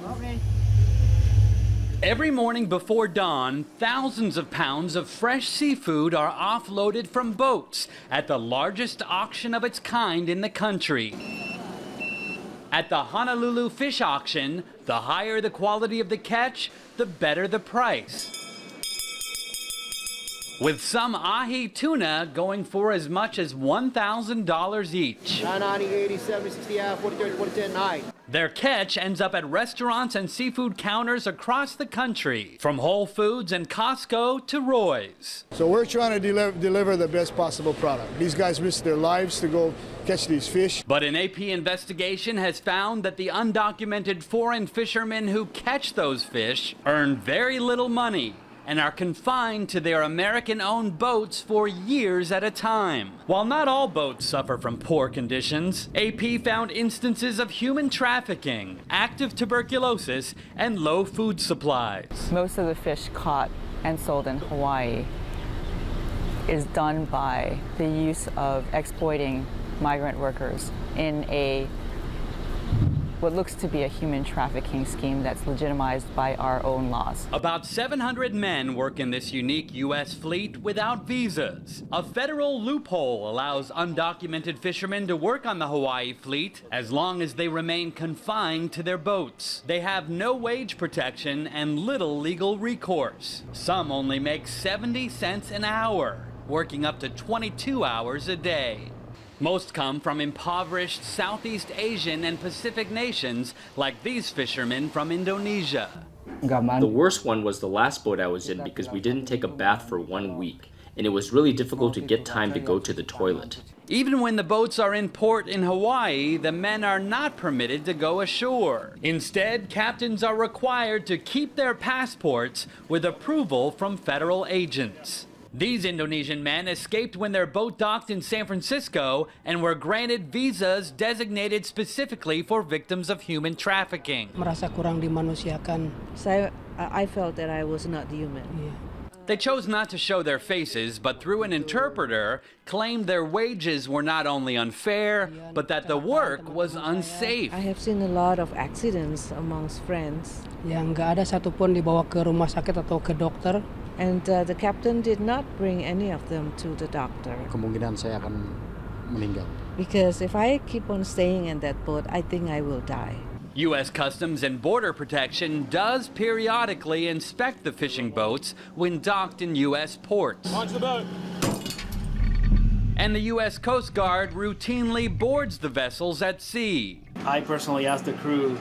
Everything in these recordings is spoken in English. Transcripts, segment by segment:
Okay. Every morning before dawn, thousands of pounds of fresh seafood are offloaded from boats at the largest auction of its kind in the country. At the Honolulu Fish Auction, the higher the quality of the catch, the better the price. With some ahi tuna going for as much as $1,000 each. 90, 80, 70, 60, 40, 30, 40, 10, 9. Their catch ends up at restaurants and seafood counters across the country, from Whole Foods and Costco to Roy's. So we're trying to deliver the best possible product. These guys risk their lives to go catch these fish. But an AP investigation has found that the undocumented foreign fishermen who catch those fish earn very little money and are confined to their American-owned boats for years at a time. While not all boats suffer from poor conditions, AP found instances of human trafficking, active tuberculosis, and low food supplies. Most of the fish caught and sold in Hawaii is done by the use of exploiting migrant workers in what looks to be a human trafficking scheme that's legitimized by our own laws. About 700 men work in this unique U.S. fleet without visas. A federal loophole allows undocumented fishermen to work on the Hawaii fleet as long as they remain confined to their boats. They have no wage protection and little legal recourse. Some only make 70 cents an hour, working up to 22 hours a day. Most come from impoverished Southeast Asian and Pacific nations like these fishermen from Indonesia. The worst one was the last boat I was in because we didn't take a bath for 1 week, and it was really difficult to get time to go to the toilet. Even when the boats are in port in Hawaii, the men are not permitted to go ashore. Instead, captains are required to keep their passports with approval from federal agents. These Indonesian men escaped when their boat docked in San Francisco and were granted visas designated specifically for victims of human trafficking. Merasa kurang dimanusiakan. So I felt that I was not human. Yeah. They chose not to show their faces, but through an interpreter, claimed their wages were not only unfair, but that the work was unsafe. I have seen a lot of accidents amongst friends. Yang nggak ada satupun dibawa ke rumah sakit atau ke dokter. And the captain did not bring any of them to the doctor. Kemungkinan saya akan meninggal. Because if I keep on staying in that boat, I think I will die. U.S. Customs and Border Protection does periodically inspect the fishing boats when docked in U.S. ports. Launch the boat. And the U.S. Coast Guard routinely boards the vessels at sea. I personally ask the crew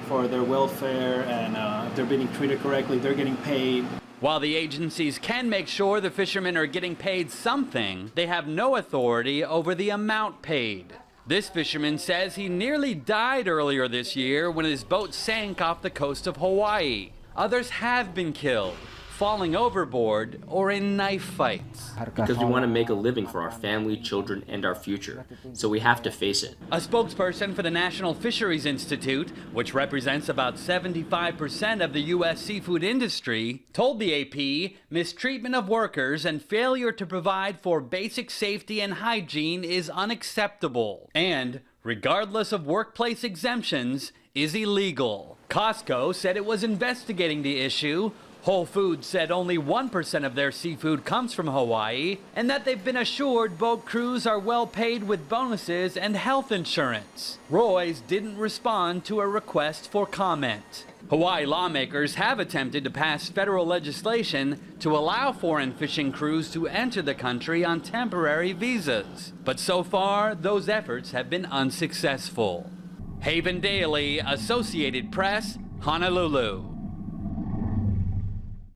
for their welfare and if they're being treated correctly, they're getting paid. While the agencies can make sure the fishermen are getting paid something, they have no authority over the amount paid. This fisherman says he nearly died earlier this year when his boat sank off the coast of Hawaii. Others have been killed, falling overboard, or in knife fights. Because we want to make a living for our family, children, and our future. So we have to face it. A spokesperson for the National Fisheries Institute, which represents about 75% of the U.S. seafood industry, told the AP mistreatment of workers and failure to provide for basic safety and hygiene is unacceptable. And, regardless of workplace exemptions, is illegal. Costco said it was investigating the issue. Whole Foods said only 1% of their seafood comes from Hawaii, and that they've been assured boat crews are well paid with bonuses and health insurance. Roy's didn't respond to a request for comment. Hawaii lawmakers have attempted to pass federal legislation to allow foreign fishing crews to enter the country on temporary visas. But so far, those efforts have been unsuccessful. Haven Daily, Associated Press, Honolulu.